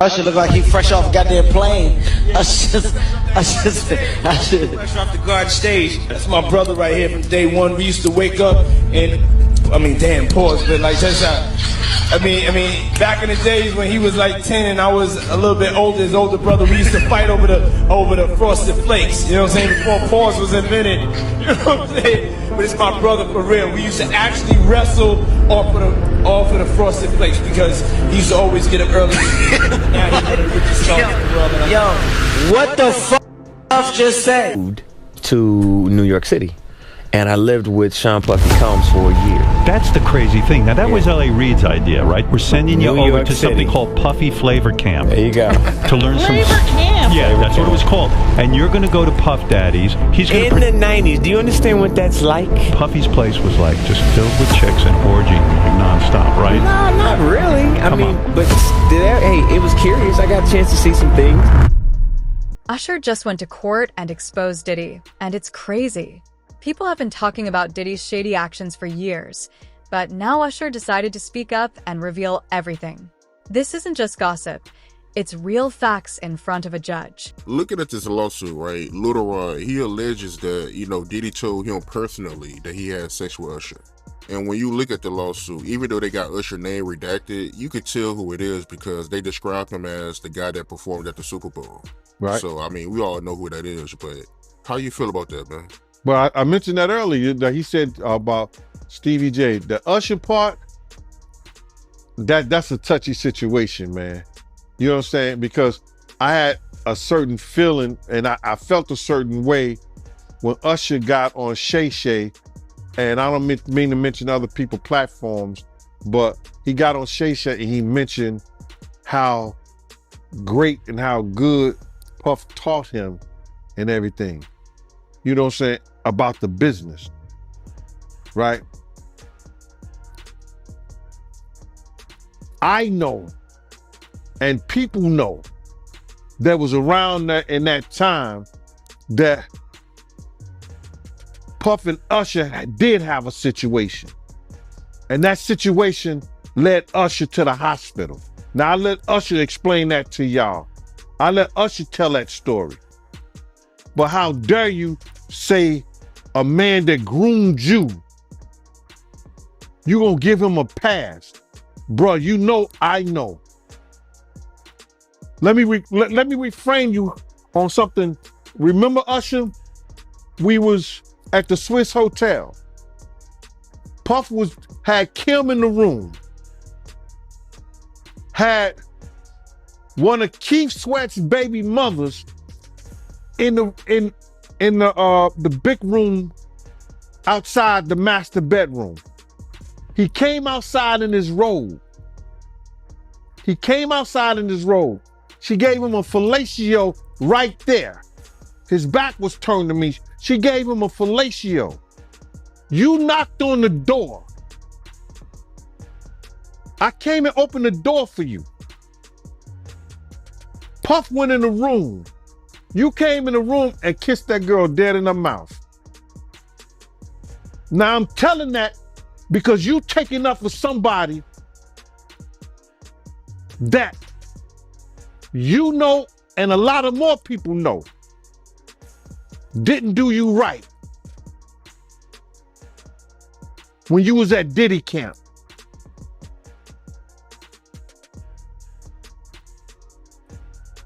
Usher look like he fresh off a goddamn plane. Usher Fresh off the guard stage. That's my brother right here from day one. We used to wake up and, damn, pause, but like that's how. Back in the days when he was like 10 and I was a little bit older, his older brother, we used to fight over the frosted flakes. You know what I'm saying? Before pause was invented. You know what I'm saying? But it's my brother for real. We used to actually wrestle off of the frosted flakes because he used to always get up early. Now he's one of the richest stars in the world. Yo, what the fuck just said? To New York City, and I lived with Sean Puffy Combs for a year. That's the crazy thing. Now, that was L.A. Reid's idea, right? We're sending you New over York to City. something called Puffy Flavor Camp. There you go. To learn some... Flavor Camp? Yeah, that's what it was called. And you're going to go to Puff Daddy's. He's going In the 90s, do you understand what that's like? Puffy's place was like just filled with chicks and orgy nonstop, right? No, not really. But hey, it was curious. I got a chance to see some things. Usher just went to court and exposed Diddy, and it's crazy. People have been talking about Diddy's shady actions for years, but now Usher decided to speak up and reveal everything. This isn't just gossip, it's real facts in front of a judge. Looking at this lawsuit, right, Lil Ron, he alleges that, Diddy told him personally that he had sex with Usher. And when you look at the lawsuit, even though they got Usher name redacted, you could tell who it is because they described him as the guy that performed at the Super Bowl. Right. So, we all know who that is, but how you feel about that, man? But I mentioned that earlier, that he said about Stevie J. The Usher part, that's a touchy situation, man. You know what I'm saying? Because I had a certain feeling and I felt a certain way when Usher got on Shay Shay, and I don't mean to mention other people's platforms, but he got on Shay Shay and he mentioned how great and how good Puff taught him and everything. You know what I'm saying? About the business, right? I know, and people know, that was around that in that time that Puff and Usher did have a situation. And that situation led Usher to the hospital. Now I let Usher explain that to y'all. I let Usher tell that story. But how dare you say a man that groomed you, you gonna give him a pass? Bro, you know I know. Let me reframe you on something. Remember Usher? We was at the Swiss Hotel. Puff had Kim in the room. Had one of Keith Sweat's baby mothers in the big room outside the master bedroom. He came outside in his robe. She gave him a fellatio right there. His back was turned to me. She gave him a fellatio. You knocked on the door. I came and opened the door for you. Puff went in the room. You came in the room and kissed that girl dead in her mouth. Now I'm telling that because you taking up for somebody that you know and a lot of more people know didn't do you right when you was at Diddy camp.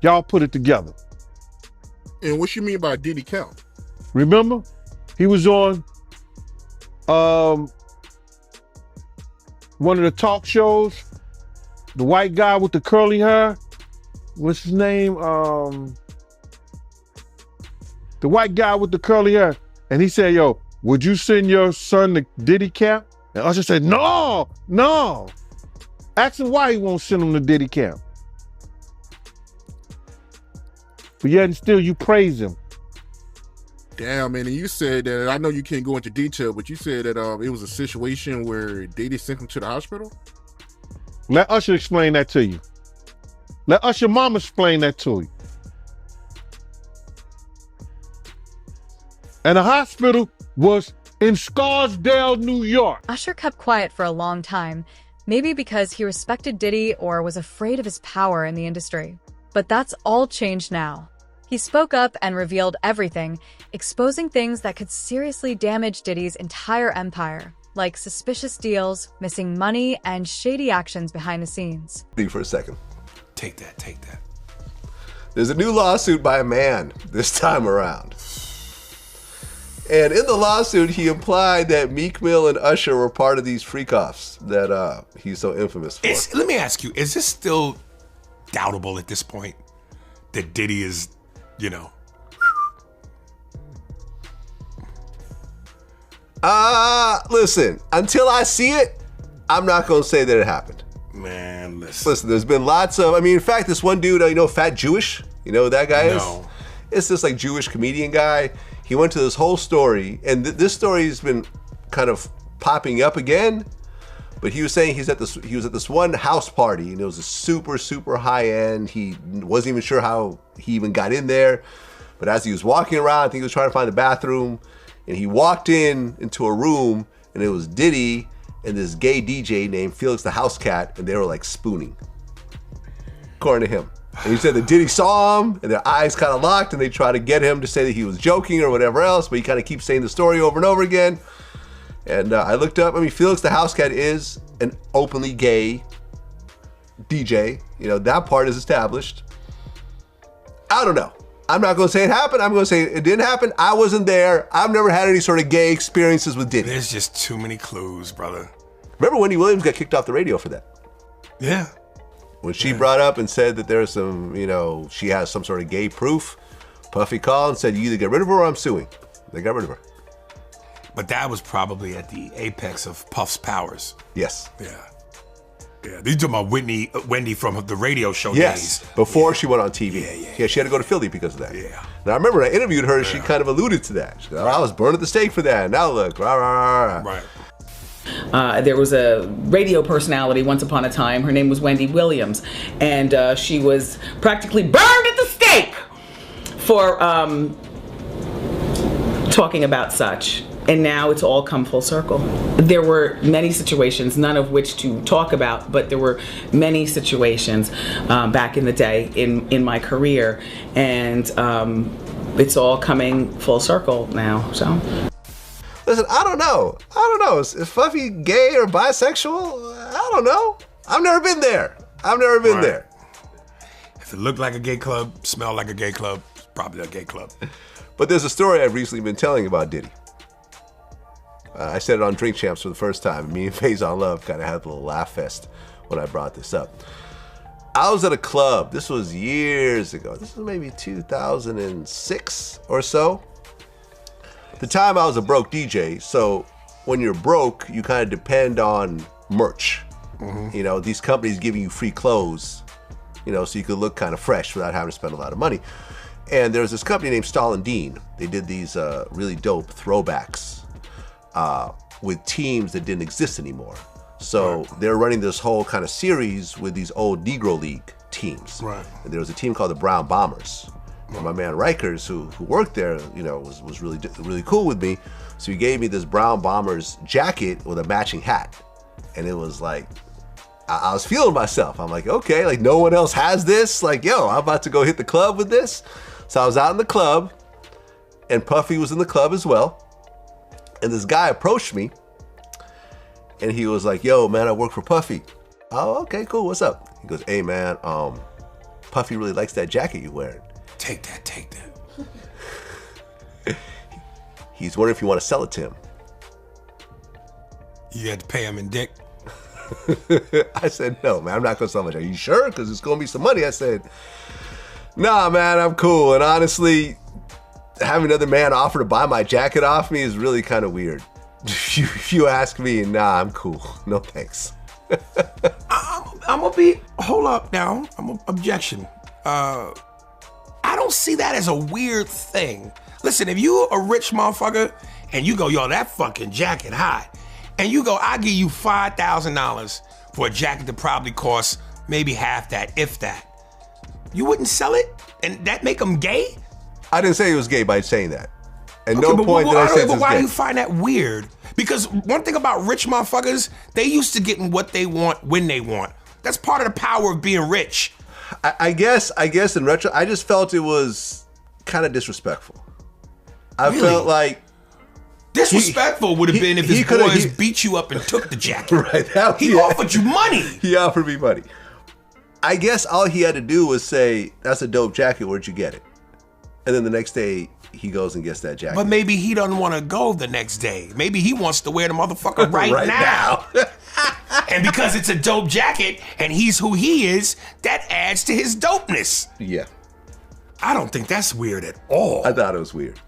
Y'all put it together. And what you mean by Diddy count? Remember, he was on one of the talk shows, the white guy with the curly hair. What's his name? The white guy with the curly hair. And he said, yo, would you send your son to Diddy camp? And Usher said, no. Ask him why he won't send him to Diddy camp. But yet and still you praise him. Damn, man, and you said that, I know you can't go into detail, but you said that it was a situation where Diddy sent him to the hospital? Let Usher explain that to you. Let Usher mama explain that to you. And the hospital was in Scarsdale, New York. Usher kept quiet for a long time, Maybe because he respected Diddy or was afraid of his power in the industry. But that's all changed now. He spoke up and revealed everything, exposing things that could seriously damage Diddy's entire empire, like suspicious deals, missing money, and shady actions behind the scenes. For a second. Take that. There's a new lawsuit by a man this time around. And in the lawsuit, he implied that Meek Mill and Usher were part of these freak-offs that he's so infamous for. Let me ask you, is this still doubtable at this point that Diddy is, Listen, until I see it, I'm not going to say that it happened. Man, listen. Listen, there's been lots of, in fact, this one dude, Fat Jewish, you know who that guy is? No. It's this like Jewish comedian guy. He went to this whole story, and this story has been kind of popping up again. But he was saying he was at this one house party, and it was a super, super high end. He wasn't even sure how he even got in there. But as he was walking around, I think he was trying to find the bathroom, and he walked into a room, and it was Diddy and this gay DJ named Felix the House Cat, and they were like spooning, according to him. And he said that Diddy saw him, and their eyes kind of locked, and they tried to get him to say that he was joking or whatever else, but he kind of keeps saying the story over and over again. And I looked up, Felix the House Cat is an openly gay DJ. That part is established. I don't know. I'm not going to say it happened. I'm going to say it didn't happen. I wasn't there. I've never had any sort of gay experiences with Diddy. There's just too many clues, brother. Remember Wendy Williams got kicked off the radio for that? Yeah. When she brought up and said that there's some, she has some sort of gay proof, Puffy called and said, you either get rid of her or I'm suing. They got rid of her. But that was probably at the apex of Puff's powers. Yes. Yeah. These are my Wendy from the radio show days. Before she went on TV. Yeah, she had to go to Philly because of that. Yeah. Now, I remember when I interviewed her, she kind of alluded to that. She goes, I was burned at the stake for that. Now look. Rah, rah, rah. Right. There was a radio personality once upon a time. Her name was Wendy Williams. And she was practically burned at the stake for talking about such. And now it's all come full circle. There were many situations, none of which to talk about, but there were many situations back in the day in my career. And it's all coming full circle now, so. Listen, I don't know. Is Puffy gay or bisexual? I don't know. I've never been there. there. If it looked like a gay club, smelled like a gay club, it's probably a gay club. But there's a story I've recently been telling about Diddy. I said it on Drink Champs for the first time. Me and Faison Love kind of had a little laugh fest when I brought this up. I was at a club. This was years ago. This was maybe 2006 or so. At the time, I was a broke DJ. So when you're broke, you kind of depend on merch. Mm-hmm. These companies giving you free clothes, so you could look kind of fresh without having to spend a lot of money. And there was this company named Stahl & Dean. They did these really dope throwbacks. With teams that didn't exist anymore. So they're running this whole kind of series with these old Negro League teams. Right. And there was a team called the Brown Bombers. And my man Rikers, who worked there, was really cool with me. So he gave me this Brown Bombers jacket with a matching hat. And it was like, I was feeling myself. I'm like, okay, like no one else has this. Like, yo, I'm about to go hit the club with this. So I was out in the club, and Puffy was in the club as well. And this guy approached me, and he was like, yo, man, I work for Puffy. Oh, okay, cool, what's up? He goes, hey, man, Puffy really likes that jacket you're wearing. Take that. He's wondering if you want to sell it to him. You had to pay him in dick? I said, no, man, I'm not going to sell much. Are you sure? Because it's going to be some money. I said, nah, man, I'm cool. And honestly, having another man offer to buy my jacket off me is really kind of weird. If you ask me, nah, I'm cool. No thanks. I'm gonna be, hold up now. Objection. I don't see that as a weird thing. Listen, if you a rich motherfucker and you go, yo, that fucking jacket hot, and you go, I'll give you $5,000 for a jacket that probably costs maybe half that, if that. You wouldn't sell it? And that make them gay? I didn't say he was gay by saying that. At no point did I say it was gay. But why do you find that weird? Because one thing about rich motherfuckers, they used to getting what they want when they want. That's part of the power of being rich. I guess in retro, I just felt it was kind of disrespectful. I felt like disrespectful would have been if his boys beat you up and took the jacket. Right. He offered you money. He offered me money. I guess all he had to do was say, "That's a dope jacket. Where'd you get it?" And then the next day, he goes and gets that jacket. But maybe he doesn't want to go the next day. Maybe he wants to wear the motherfucker right now. And because it's a dope jacket and he's who he is, that adds to his dopeness. Yeah. I don't think that's weird at all. I thought it was weird.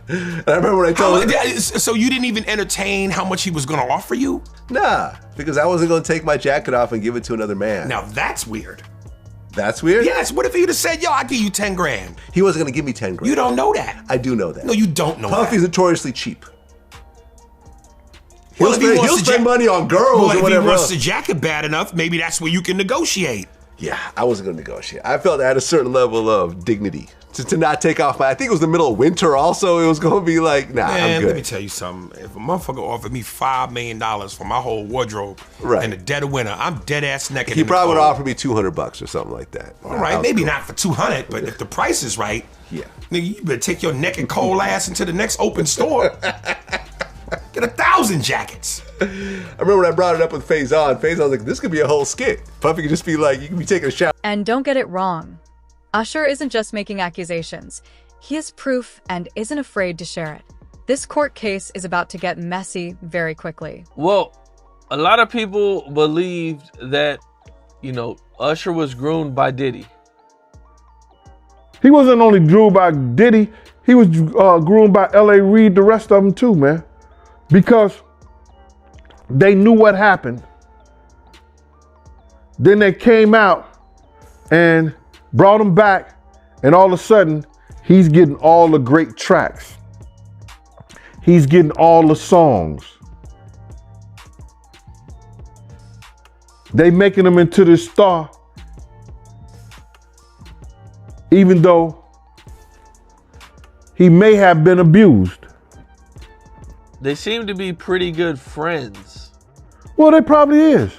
And I remember when I told him. So you didn't even entertain how much he was going to offer you? Nah, because I wasn't going to take my jacket off and give it to another man. Now that's weird. That's weird? Yes. What if he'd have said, yo, I'll give you 10 grand? He wasn't going to give me 10 grand. You don't know that. I do know that. No, you don't know Puffy's notoriously cheap. Well, he'll spend money on girls or whatever. If he wants the jacket bad enough, maybe that's where you can negotiate. Yeah, I wasn't going to negotiate. I felt I had a certain level of dignity to not take off I think it was the middle of winter also. It was going to be like, nah, Man, I'm good. Let me tell you something. If a motherfucker offered me $5 million for my whole wardrobe in the dead of winter, I'm dead ass naked. He probably would offer me $200 or something like that. All right, maybe not for 200, but if the price is right, yeah, nigga, you better take your naked cold ass into the next open store. Get 1,000 jackets. I remember when I brought it up with Faison. Faison was like, this could be a whole skit. Puffy could just be like, you could be taking a shower. And don't get it wrong. Usher isn't just making accusations. He has proof and isn't afraid to share it. This court case is about to get messy very quickly. Well, a lot of people believed that, Usher was groomed by Diddy. He wasn't only groomed by Diddy, he was groomed by L.A. Reid, the rest of them too, man. Because they knew what happened. Then they came out and brought him back, and all of a sudden, he's getting all the great tracks. He's getting all the songs. They making him into this star, even though he may have been abused. They seem to be pretty good friends. Well, they probably is.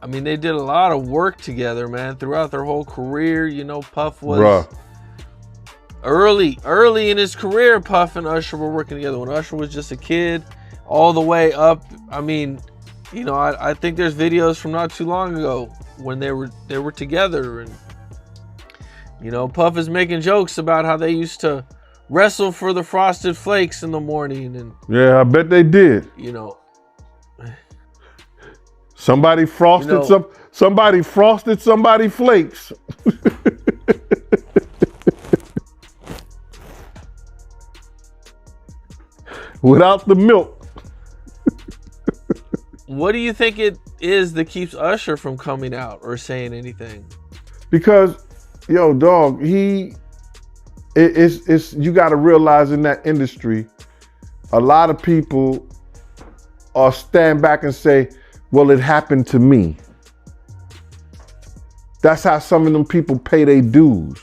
I mean, they did a lot of work together, man, throughout their whole career. Puff was early in his career. Puff and Usher were working together when Usher was just a kid, all the way up. I mean, I think there's videos from not too long ago when they were together, and Puff is making jokes about how they used to wrestle for the Frosted Flakes in the morning, and yeah, I bet they did. Somebody frosted somebody frosted somebody flakes. Without the milk. What do you think it is that keeps Usher from coming out or saying anything? Because, dog, it's you got to realize in that industry, a lot of people are stand back and say, well, it happened to me. That's how some of them people pay their dues.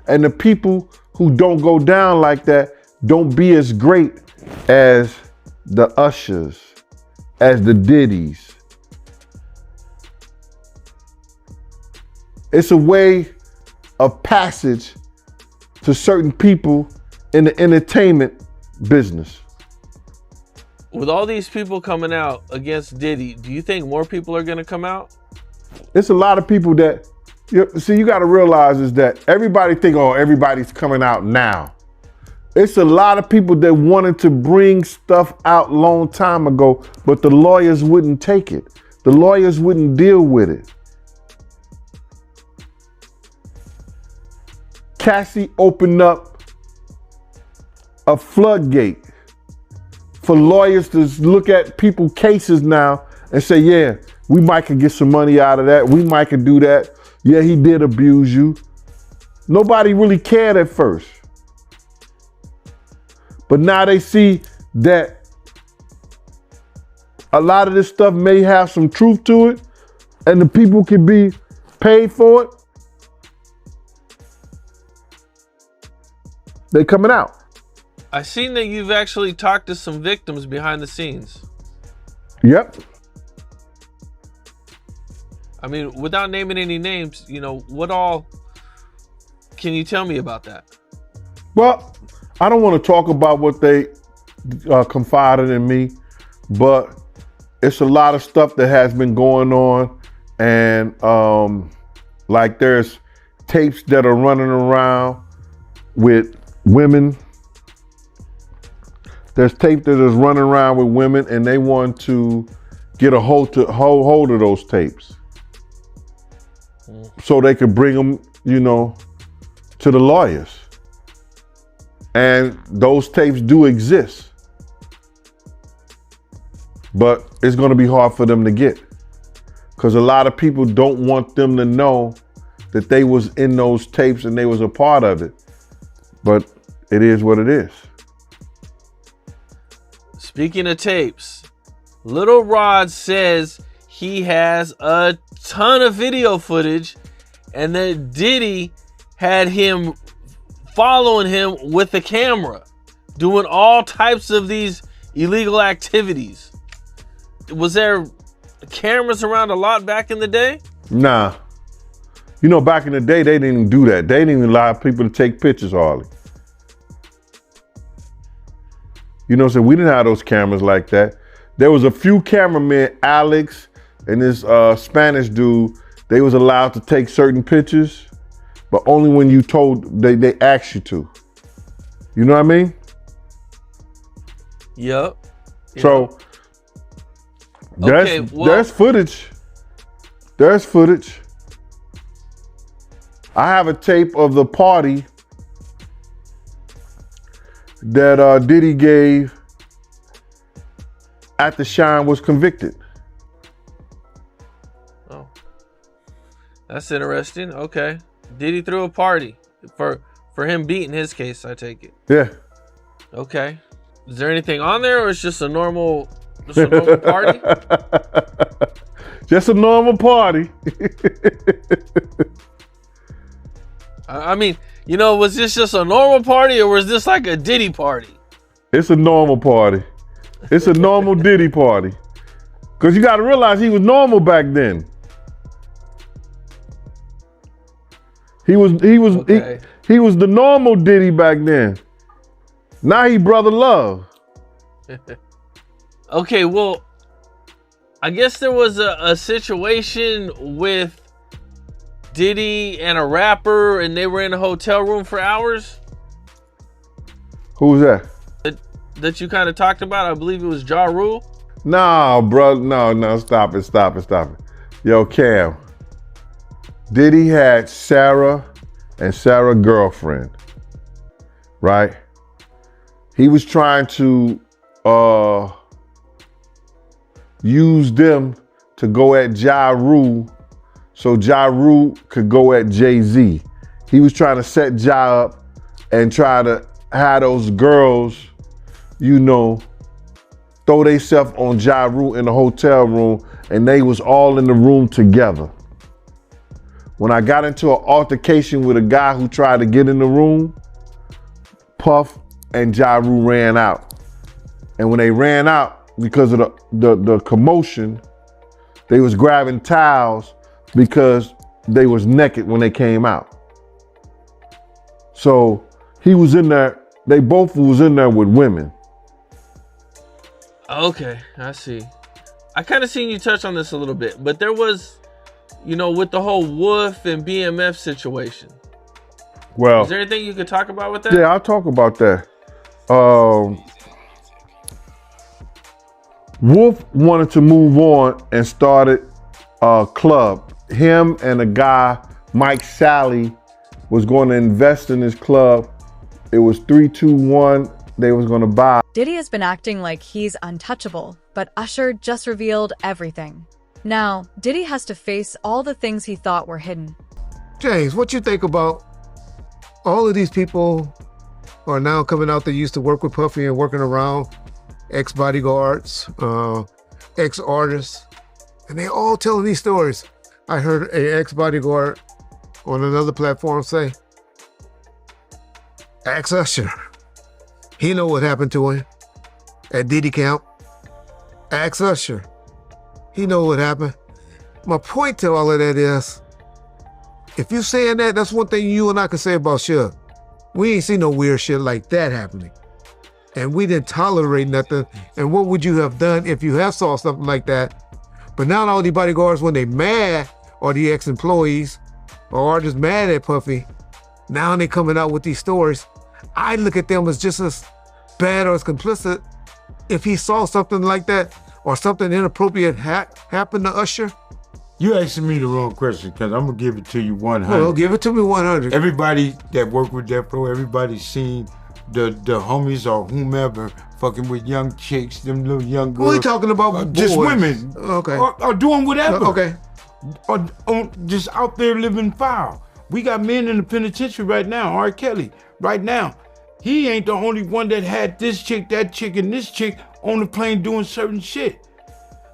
And the people who don't go down like that don't be as great as the Ushers, as the Diddys. It's a way of passage to certain people in the entertainment business. With all these people coming out against Diddy, do you think more people are going to come out? It's a lot of people that, you got to realize is that everybody think, everybody's coming out now. It's a lot of people that wanted to bring stuff out long time ago, but the lawyers wouldn't take it. The lawyers wouldn't deal with it. Cassie opened up a floodgate for lawyers to look at people's cases now and say, yeah, we might could get some money out of that. We might could do that. Yeah, he did abuse you. Nobody really cared at first. But now they see that a lot of this stuff may have some truth to it and the people can be paid for it. They coming out. I seen that you've actually talked to some victims behind the scenes. Yep. I mean, without naming any names, you know, what all can you tell me about that? Well, I don't want to talk about what they confided in me, but it's a lot of stuff that has been going on, and like there's tapes that are running around with women. There's tape that is running around with women, and they want to get a hold of those tapes so they could bring them, you know, to the lawyers. And those tapes do exist, but it's going to be hard for them to get because a lot of people don't want them to know that they was in those tapes and they was a part of it. But it is what it is. Speaking of tapes, Little Rod says he has a ton of video footage and that Diddy had him following him with a camera, doing all types of these illegal activities. Was there cameras around a lot back in the day? Nah. You know, back in the day, they didn't do that. They didn't even allow people to take pictures, Harley. You know what I'm saying? We didn't have those cameras like that. There was a few cameramen, Alex and this Spanish dude, they was allowed to take certain pictures, but only when you told, they asked you to. You know what I mean? Yep. So there's footage. There's footage. I have a tape of the party that Diddy gave after Shine was convicted. Oh, that's interesting. Okay. Diddy threw a party for him beating his case, I take it. Yeah. Okay. Is there anything on there, or it's just a normal party? Just a normal party. I mean, you know, was this just a normal party, or was this like a Diddy party? It's a normal party. It's a normal Diddy party. Because you got to realize he was normal back then. He was the normal Diddy back then. Now he brother love. Okay, well, I guess there was a situation with Diddy and a rapper, and they were in a hotel room for hours. Who was that? That you kind of talked about. I believe it was Ja Rule. No, bro. No. Stop it. Yo, Cam. Diddy had Sarah and Sarah's girlfriend, right? He was trying to use them to go at Ja Rule so Ja Rule could go at Jay-Z. He was trying to set Ja up and try to have those girls, you know, throw themselves on Ja Rule in the hotel room, and they was all in the room together. When I got into an altercation with a guy who tried to get in the room, Puff and Ja Rule ran out. And when they ran out, because of the commotion, they was grabbing towels because they was naked when they came out. So he was in there, they both was in there with women. Okay, I see. I kind of seen you touch on this a little bit, but there was, you know, with the whole Wolf and BMF situation. Well, is there anything you could talk about with that? Yeah, I'll talk about that. Wolf wanted to move on and started a club. Him and a guy, Mike Sally, was going to invest in this club. It was 3-2-1. They was going to buy. Diddy has been acting like he's untouchable, but Usher just revealed everything. Now, Diddy has to face all the things he thought were hidden. James, what you think about all of these people are now coming out that used to work with Puffy and working around, ex-bodyguards, ex-artists, and they all telling these stories. I heard an ex-bodyguard on another platform say, ask Usher. He know what happened to him at Diddy camp. Ask Usher. He know what happened. My point to all of that is, if you saying that, that's one thing you and I can say about Suge. We ain't seen no weird shit like that happening. And we didn't tolerate nothing. And what would you have done if you have saw something like that? But now all the bodyguards, when they mad, or the ex-employees, or are just mad at Puffy, now they coming out with these stories. I look at them as just as bad or as complicit if he saw something like that or something inappropriate happen to Usher. You asking me the wrong question, because I'm going to give it to you 100. Well, give it to me 100. Everybody that worked with Death Row, everybody's seen the homies or whomever fucking with young chicks, them little young girls. What are you talking about? Just boys? women. Okay. Or doing whatever. Okay. Or just out there living foul. We got men in the penitentiary right now, R. Kelly, right now. He ain't the only one that had this chick, that chick, and this chick on the plane doing certain shit.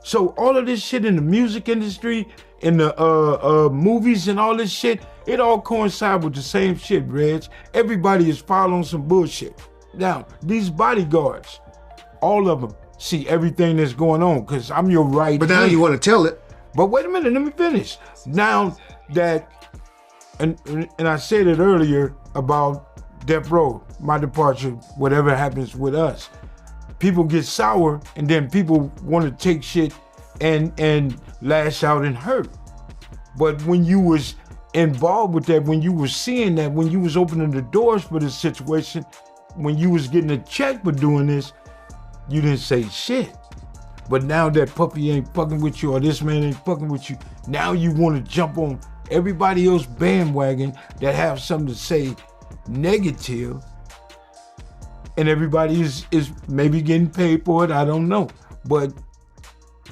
So all of this shit in the music industry, in the movies and all this shit, it all coincides with the same shit, Reg. Everybody is following some bullshit. Now, these bodyguards, all of them see everything that's going on, because I'm your right But now hand. you want to tell it. But wait a minute, let me finish. Now that, and I said it earlier about Death Row, my departure, whatever happens with us, people get sour, and then people want to take shit and lash out and hurt. But when you was involved with that, when you was seeing that, when you was opening the doors for this situation, when you was getting a check for doing this, you didn't say shit. But now that Puffy ain't fucking with you, or this man ain't fucking with you, now you want to jump on everybody else bandwagon that have something to say negative, and everybody is maybe getting paid for it, I don't know. But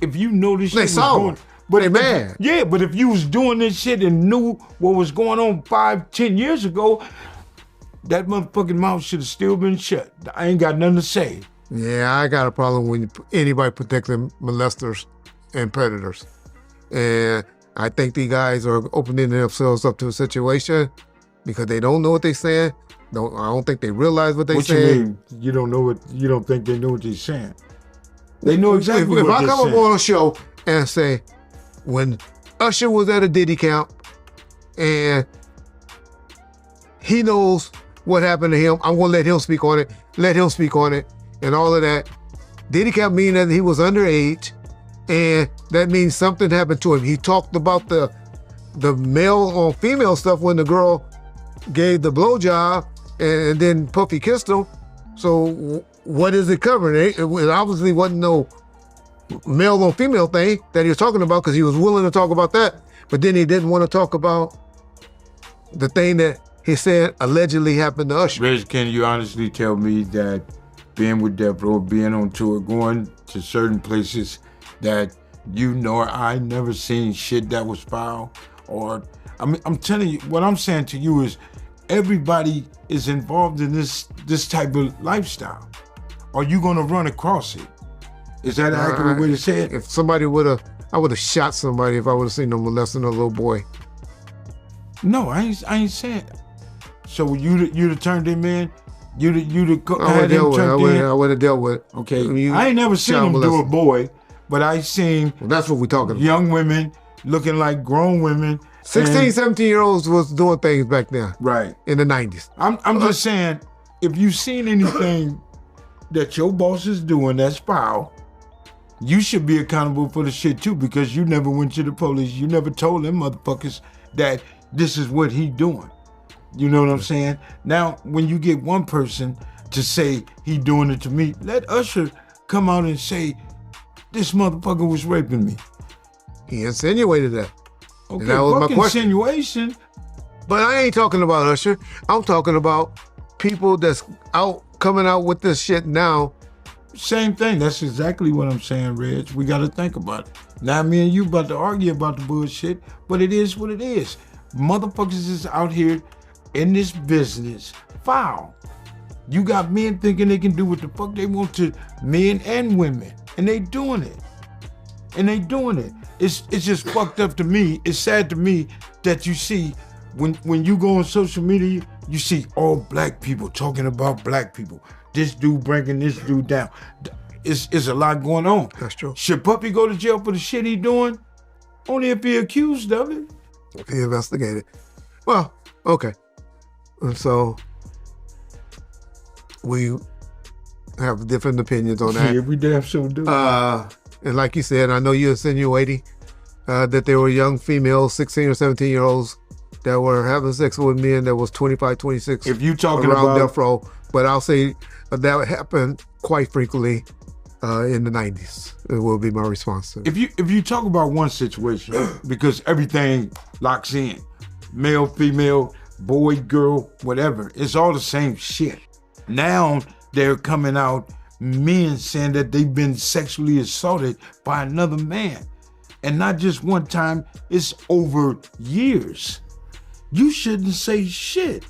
if you know this shit was going, but they mad. Yeah, but if you was doing this shit and knew what was going on 5-10 years ago, that motherfucking mouth should have still been shut. I ain't got nothing to say. Yeah, I got a problem when anybody protecting molesters and predators. And I think these guys are opening themselves up to a situation because they don't know what they're saying. I don't think they realize what they're saying. What you mean? You don't know what? You don't think they know what they're saying? They know exactly if what I they're come saying. up on a show and say, when Usher was at a Diddy camp and he knows what happened to him, I'm gonna let him speak on it, and all of that. Diddy camp mean that he was underage, and that means something happened to him. He talked about the male on female stuff when the girl gave the blowjob and then Puffy kissed him. So what is it covering? It obviously wasn't no male on female thing that he was talking about, because he was willing to talk about that, but then he didn't want to talk about the thing that he said allegedly happened to Usher. Reg, can you honestly tell me that being with Death Row, being on tour, going to certain places that you know I never seen shit that was foul? Or, I mean, I'm telling you, what I'm saying to you is everybody is involved in this type of lifestyle. Are you gonna run across it? Is that an accurate way to say it? If somebody I would have shot somebody if I would have seen them molesting a little boy. No, I ain't saying that. So you'd have turned him in? You'd have had him turned in? I would have dealt with it. Okay, I ain't never seen him do a boy, but I seen that's what we're talking about. Young women looking like grown women. 16, 17-year-olds was doing things back then. Right. In the 90s. I'm just saying, if you've seen anything that your boss is doing that's foul, you should be accountable for the shit too, because you never went to the police. You never told them motherfuckers that this is what he doing. You know what I'm saying? Now, when you get one person to say he doing it to me, let Usher come out and say, this motherfucker was raping me. He insinuated that. Okay, that was my question. Insinuation. But I ain't talking about Usher. I'm talking about people that's coming out with this shit now. Same thing. That's exactly what I'm saying, Reg. We got to think about it. Now, me and you about to argue about the bullshit, but it is what it is. Motherfuckers is out here in this business foul. You got men thinking they can do what the fuck they want to men and women, and they doing it. It's just fucked up to me. It's sad to me that you see when you go on social media, you see all black people talking about black people. this dude bringing this dude down. It's a lot going on. That's true. Should Puppy go to jail for the shit he doing? Only if he accused of it. If he investigated. Well, okay. And so we have different opinions on that. Yeah, we damn sure do. And like you said, I know you're insinuating that there were young females, 16 or 17-year-olds, that were having sex with men that was 25, 26 if you talking around about death row. But I'll say that happened quite frequently in the 90s. It will be my response to it. if you talk about one situation, because everything locks in, male, female, boy, girl, whatever, it's all the same shit. Now they're coming out, men saying that they've been sexually assaulted by another man. And not just one time, it's over years. You shouldn't say shit.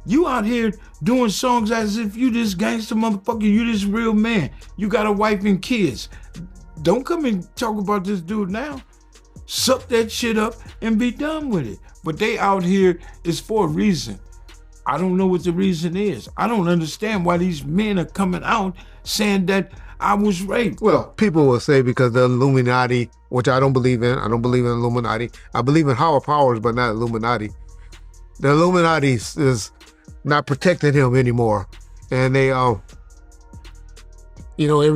You out here doing songs as if you this gangster motherfucker, you this real man. You got a wife and kids. Don't come and talk about this dude now. Suck that shit up and be done with it. But they out here is for a reason. I don't know what the reason is. I don't understand why these men are coming out saying that I was raped. Well, people will say because the Illuminati, which I don't believe in. I don't believe in Illuminati. I believe in higher powers, but not Illuminati. The Illuminati is not protecting him anymore. And they, ever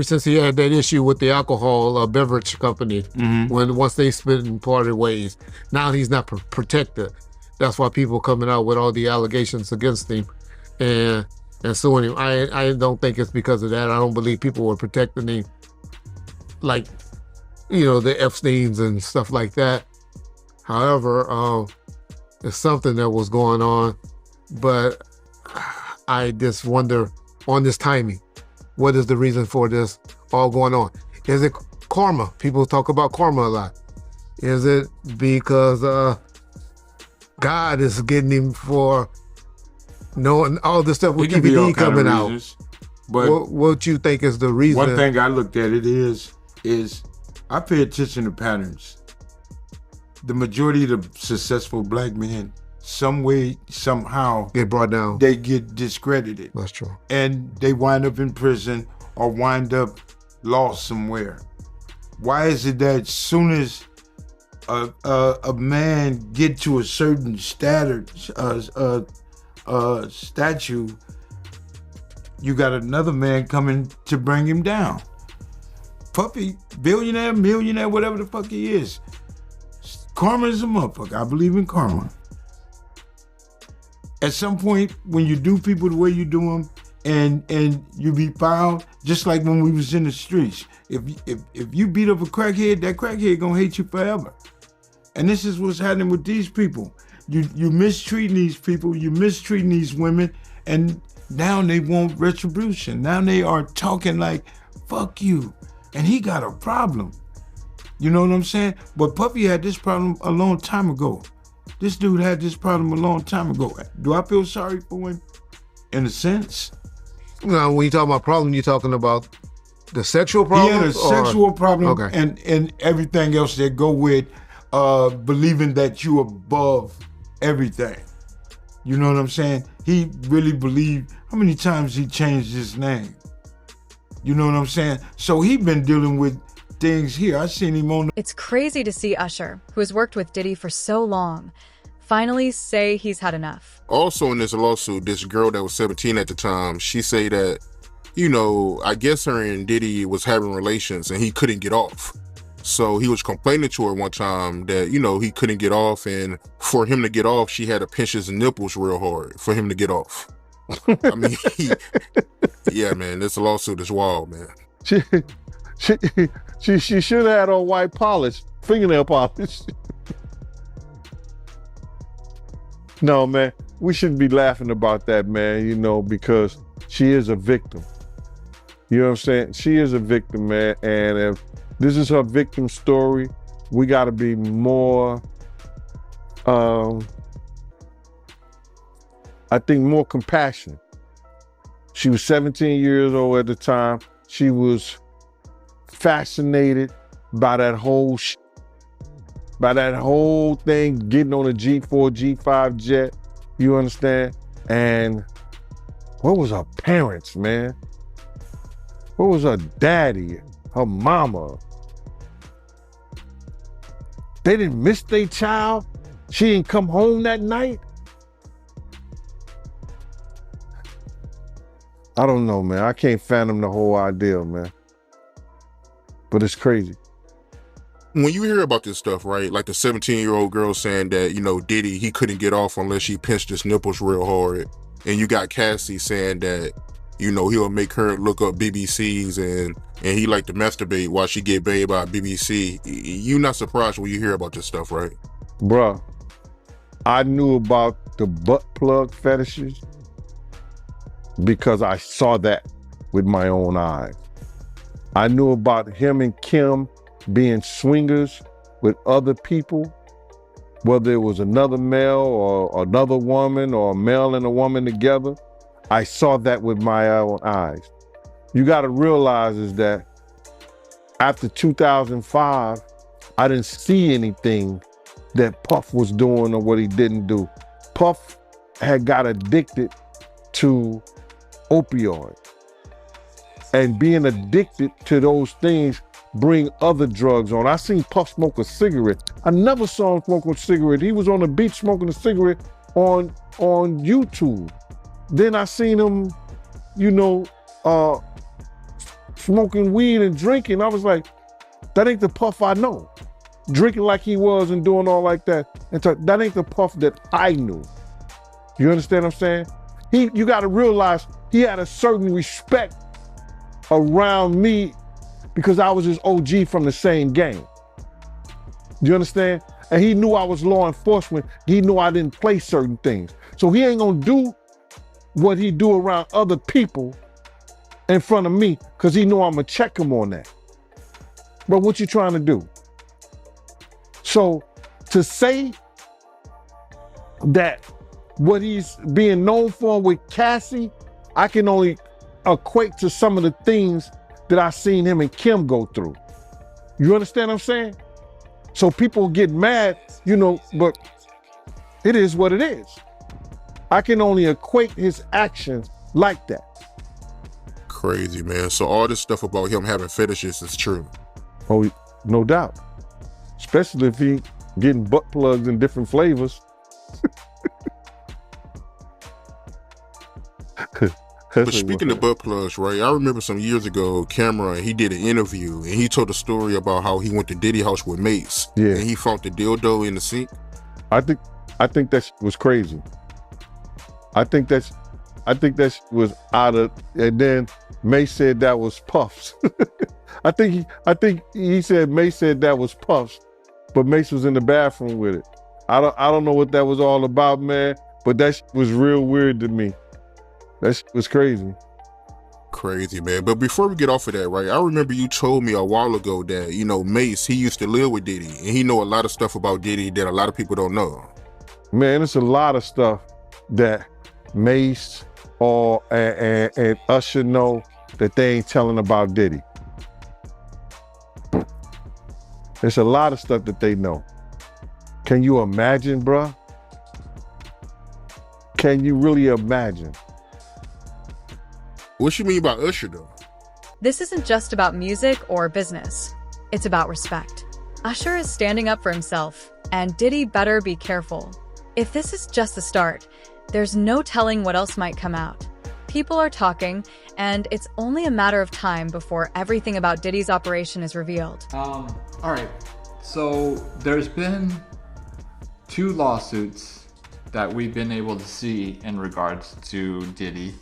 since he had that issue with the alcohol beverage company, once they split and parted ways, now he's not protected. That's why people coming out with all the allegations against him and suing him. I don't think it's because of that. I don't believe people were protecting him like, the Epsteins and stuff like that. However, it's something that was going on, but I just wonder on this timing, what is the reason for this all going on? Is it karma? People talk about karma a lot. Is it because God is getting him for knowing all this stuff with DVD coming out? But what you think is the reason? One thing I looked at it is I pay attention to patterns. The majority of the successful black men, some way, somehow, get brought down. They get discredited. That's true. And they wind up in prison or wind up lost somewhere. Why is it that as soon as a man get to a certain statue, you got another man coming to bring him down? Puppy, billionaire, millionaire, whatever the fuck he is. Karma is a motherfucker. I believe in karma. At some point, when you do people the way you do them, and you be fouled, just like when we was in the streets. If you beat up a crackhead, that crackhead gonna hate you forever. And this is what's happening with these people. You mistreating these people, you mistreating these women, and now they want retribution. Now they are talking like, fuck you. And he got a problem. You know what I'm saying? But Puppy had this problem a long time ago. This dude had this problem a long time ago. Do I feel sorry for him? In a sense? No, when you talk about problem, you're talking about the sexual problem? He had a sexual problem, okay. and everything else that go with believing that you above everything. You know what I'm saying? He really believed, how many times he changed his name? You know what I'm saying? So he been dealing with things here. I seen him on. It's crazy to see Usher, who has worked with Diddy for so long, finally say he's had enough. Also in this lawsuit, this girl that was 17 at the time, she say that, I guess her and Diddy was having relations and he couldn't get off. So he was complaining to her one time that, he couldn't get off, and for him to get off, she had to pinch his nipples real hard for him to get off. I mean, yeah, man, this lawsuit is wild, man. She should have had on white polish, fingernail polish. No, man, we shouldn't be laughing about that, man, because she is a victim. You know what I'm saying? She is a victim, man, and if this is her victim story, we got to be more, I think, more compassionate. She was 17 years old at the time. She was fascinated by that whole thing, getting on a G4, G5 jet, you understand? And Where was her parents, man? Where was her daddy, her mama? They didn't miss their child? She didn't come home that night? I don't know, man. I can't fathom the whole idea, man. But it's crazy. When you hear about this stuff, right? Like the 17-year-old girl saying that, you know, Diddy, he couldn't get off unless she pinched his nipples real hard. And you got Cassie saying that, you know, he'll make her look up BBCs and he like to masturbate while she get banged by a BBC. You not surprised when you hear about this stuff, right? Bruh, I knew about the butt plug fetishes because I saw that with my own eyes. I knew about him and Kim being swingers with other people, whether it was another male or another woman or a male and a woman together. I saw that with my own eyes. You got to realize is that after 2005, I didn't see anything that Puff was doing or what he didn't do. Puff had got addicted to opioids. And being addicted to those things bring other drugs on. I seen Puff smoke a cigarette. I never saw him smoke a cigarette. He was on the beach smoking a cigarette on YouTube. Then I seen him, you know, smoking weed and drinking. I was like, that ain't the Puff I know. Drinking like he was and doing all like that. And that ain't the Puff that I knew. You understand what I'm saying? You got to realize he had a certain respect around me because I was his OG from the same game. You understand? And he knew I was law enforcement. He knew I didn't play certain things. So he ain't gonna do what he do around other people in front of me because he know I'm gonna check him on that. But what you trying to do? So to say that what he's being known for with Cassie, I can only equate to some of the things that I seen him and Kim go through. You understand what I'm saying? So people get mad, you know, but it is what it is. I can only equate his actions like that. Crazy, man. So all this stuff about him having fetishes is true. Oh, no doubt. Especially if he getting butt plugs in different flavors. But speaking of butt plugs, right? I remember some years ago, Cameron, he did an interview and he told a story about how he went to Diddy house with Mace. Yeah. And he found the dildo in the sink. I think that was crazy. I think that was out of, and then Mace said that was Puff's. I think he said Mace said that was Puff's, but Mace was in the bathroom with it. I don't know what that was all about, man, but that was real weird to me. That was crazy. Crazy, man. But before we get off of that, right, I remember you told me a while ago that, you know, Mace, he used to live with Diddy, and he know a lot of stuff about Diddy that a lot of people don't know. Man, it's a lot of stuff that Mace and Usher know that they ain't telling about Diddy. There's a lot of stuff that they know. Can you imagine, bruh? Can you really imagine? What you mean by Usher, though? This isn't just about music or business. It's about respect. Usher is standing up for himself, and Diddy better be careful. If this is just the start, there's no telling what else might come out. People are talking, and it's only a matter of time before everything about Diddy's operation is revealed. All right, so there's been 2 lawsuits that we've been able to see in regards to Diddy.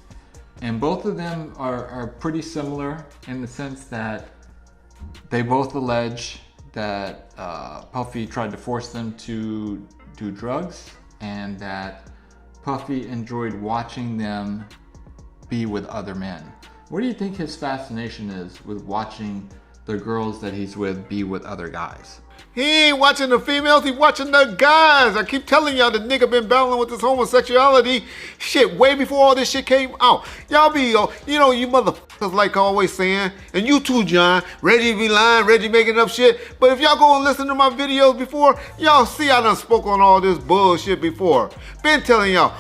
And both of them are pretty similar in the sense that they both allege that Puffy tried to force them to do drugs and that Puffy enjoyed watching them be with other men. What do you think his fascination is with watching the girls that he's with be with other guys? He ain't watching the females, he watching the guys. I keep telling y'all the nigga been battling with this homosexuality shit way before all this shit came out. Y'all be, you know, you motherfuckers like always saying, and you too, John, Reggie be lying, Reggie making up shit. But if y'all go and listen to my videos before, y'all see I done spoke on all this bullshit before. Been telling y'all,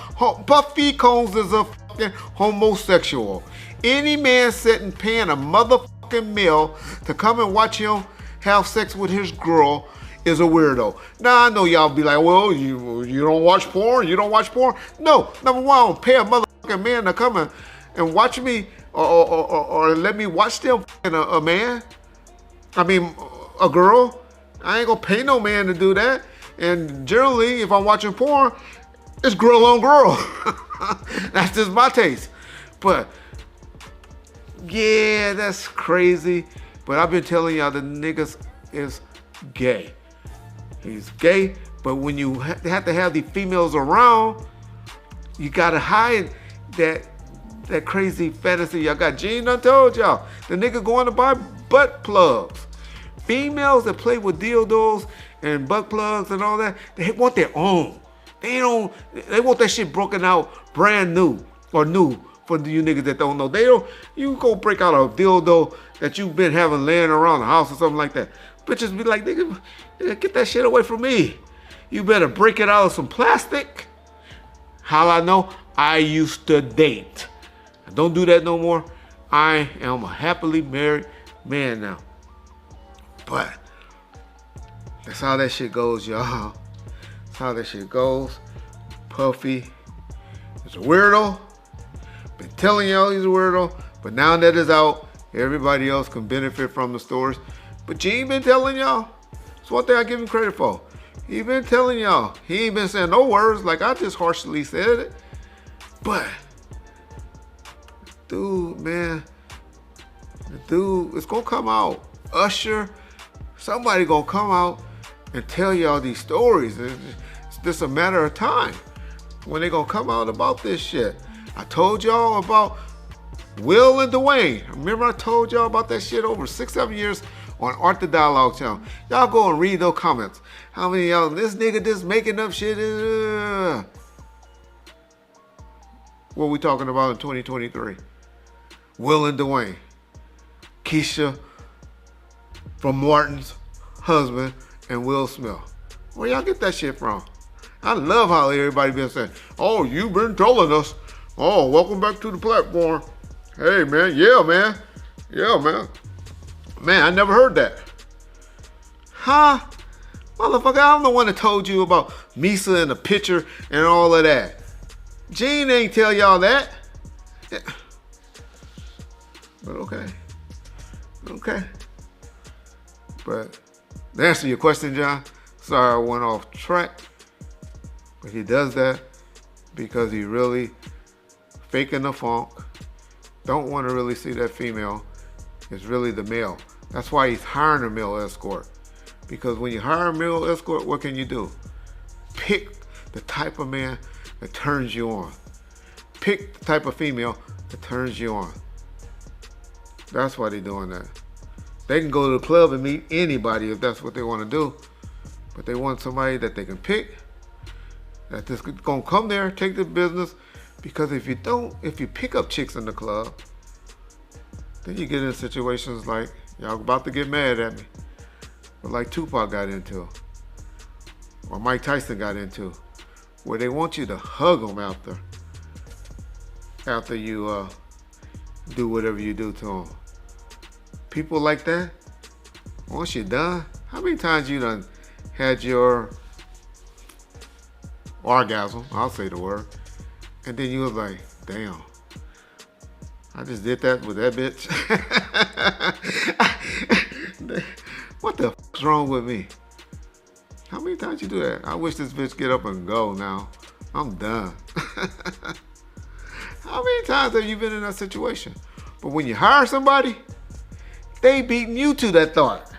Puffy Combs is a motherfucking homosexual. Any man sitting paying a motherfucking meal to come and watch him have sex with his girl is a weirdo. Now I know y'all be like, well, you don't watch porn? You don't watch porn? No, number one, I don't pay a motherfucking man to come and watch me or let me watch them a man. I mean, a girl. I ain't gonna pay no man to do that. And generally, if I'm watching porn, it's girl on girl. That's just my taste. But yeah, that's crazy. But I've been telling y'all the niggas is gay. He's gay, but when you have to have these females around, you gotta hide that crazy fantasy y'all got. Gene done told y'all, the nigga going to buy butt plugs. Females that play with dildos and butt plugs and all that, they want their own. They want that shit broken out brand new or new for you niggas that don't know. You go break out a dildo that you've been having laying around the house or something like that. Bitches be like, nigga, get that shit away from me. You better break it out of some plastic. How I know? I used to date. I don't do that no more. I am a happily married man now. But that's how that shit goes, y'all. That's how that shit goes. Puffy is a weirdo. Been telling y'all he's a weirdo. But now that it's out, everybody else can benefit from the stories. But Gene been telling y'all. That's one thing I give him credit for. He been telling y'all. He ain't been saying no words like I just harshly said it. But, dude, man, the dude, it's gonna come out. Usher, somebody gonna come out and tell y'all these stories. It's just a matter of time when they gonna come out about this shit. I told y'all about Will and Dwayne. Remember I told y'all about that shit over 6-7 years on Art the Dialogue channel. Y'all go and read those comments. How many of y'all, this nigga just making up shit? What we talking about in 2023? Will and Dwayne. Keisha from Martin's husband and Will Smith. Where y'all get that shit from? I love how everybody been saying, oh, you been telling us. Oh, welcome back to the platform. Hey, man. Yeah, man. Yeah, man. Man, I never heard that. Huh? Motherfucker, I'm the one that told you about Misa and the picture and all of that. Gene ain't tell y'all that. Yeah. But okay. Okay. But to answer your question, John, sorry I went off track. But he does that because he really faking the funk. Don't want to really see that female. It's really the male. That's why he's hiring a male escort. Because when you hire a male escort, what can you do? Pick the type of man that turns you on. Pick the type of female that turns you on. That's why they're doing that. They can go to the club and meet anybody if that's what they want to do. But they want somebody that they can pick, that just gonna come there, take the business. Because if you pick up chicks in the club, then you get in situations like, y'all about to get mad at me, but like Tupac got into, or Mike Tyson got into, where they want you to hug them after you do whatever you do to them. People like that, once you're done, how many times you done had your orgasm, I'll say the word, and then you was like, damn, I just did that with that bitch. What the f***'s wrong with me? How many times you do that? I wish this bitch get up and go now. I'm done. How many times have you been in that situation? But when you hire somebody, they beating you to that thought.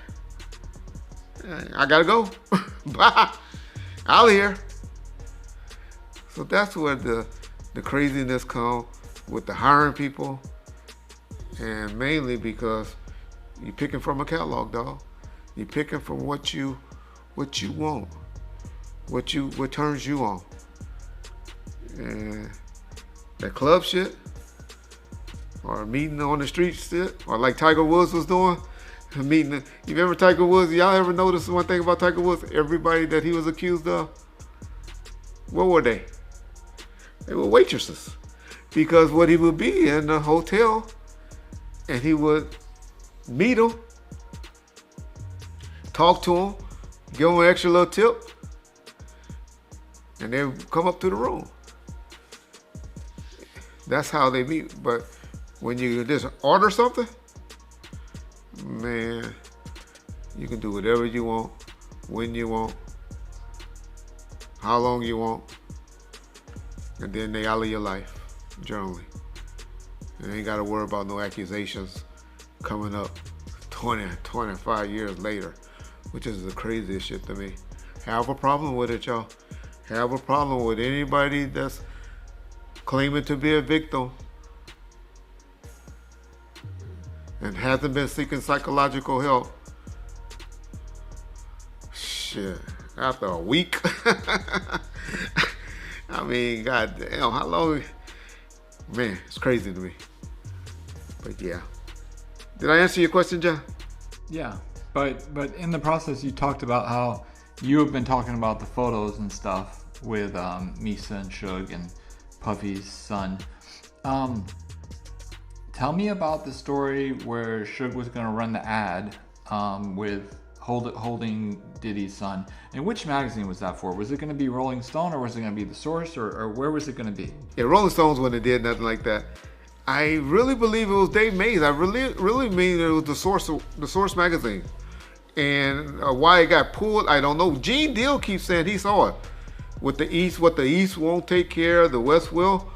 I gotta go. Bye. Out of here. So that's where the craziness comes with the hiring people, and mainly because you're picking from a catalog, dog. You're picking from what you want, what turns you on. And that club shit, or meeting on the street shit, or like Tiger Woods was doing, meeting. You remember Tiger Woods? Y'all ever notice one thing about Tiger Woods? Everybody that he was accused of, what were they? They were waitresses. Because what he would be in the hotel and he would meet him, talk to him, give him an extra little tip, and then come up to the room. That's how they meet. But when you just order something, man, you can do whatever you want, when you want, how long you want, and then they out of your life, generally. And ain't got to worry about no accusations coming up 20, 25 years later, which is the craziest shit to me. Have a problem with it, y'all. Have a problem with anybody that's claiming to be a victim and hasn't been seeking psychological help. Shit, after a week. I mean, goddamn, how long? Man, it's crazy to me. But yeah. Did I answer your question, John? Yeah, but in the process, you talked about how you have been talking about the photos and stuff with Misa and Suge and Puffy's son. Tell me about the story where Suge was going to run the ad with holding Diddy's son. And which magazine was that for? Was it going to be Rolling Stone, or was it going to be The Source, or where was it going to be? Yeah, Rolling Stones wouldn't have did nothing like that. I really believe it was Dave Mays. I really mean it was The Source magazine. And why it got pulled, I don't know. Gene Deal keeps saying he saw it. With the East, what the East won't take care of, the West will.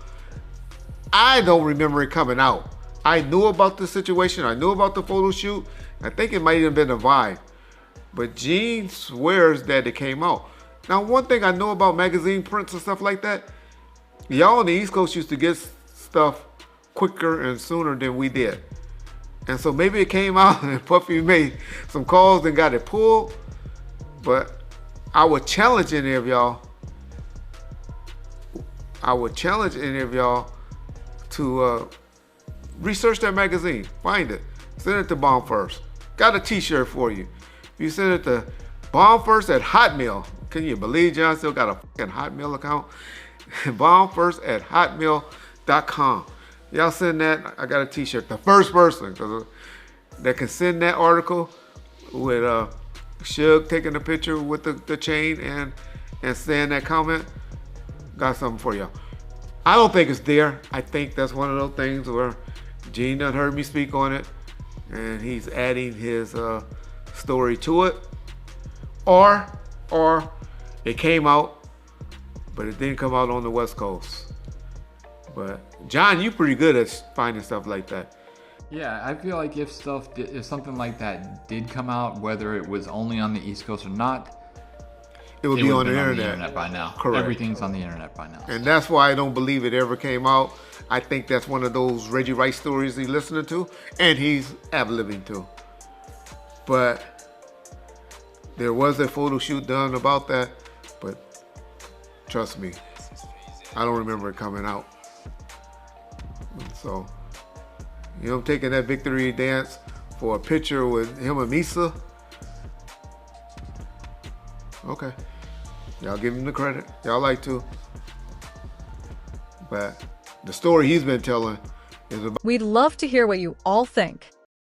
I don't remember it coming out. I knew about the situation. I knew about the photo shoot. I think it might have been a Vibe. But Gene swears that it came out. Now, one thing I know about magazine prints and stuff like that, y'all on the East Coast used to get stuff quicker and sooner than we did. And so maybe it came out and Puffy made some calls and got it pulled. But I would challenge any of y'all. To research that magazine. Find it. Send it to Bomb First. Got a t-shirt for you. If you send it to bombfirst@hotmail. Can you believe John still got a fucking Hotmail account? bombfirst@hotmail.com. Y'all send that. I got a t-shirt. The first person that can send that article with Suge taking a picture with the chain and saying that comment, got something for y'all. I don't think it's there. I think that's one of those things where Gene done heard me speak on it and he's adding his story to it. Or it came out, but it didn't come out on the West Coast. But John, you pretty good at finding stuff like that. Yeah, I feel like if something like that did come out, whether it was only on the East Coast or not, it would be on the internet. internet By now. Correct. Everything's on the internet by now. And that's why I don't believe it ever came out. I think that's one of those Reggie Rice stories he's listening to and he's ad-libbing to. But there was a photo shoot done about that, but trust me, I don't remember it coming out. So, I'm taking that victory dance for a picture with him and Misa. Okay. Y'all give him the credit. Y'all like to. But the story he's been telling is about... We'd love to hear what you all think.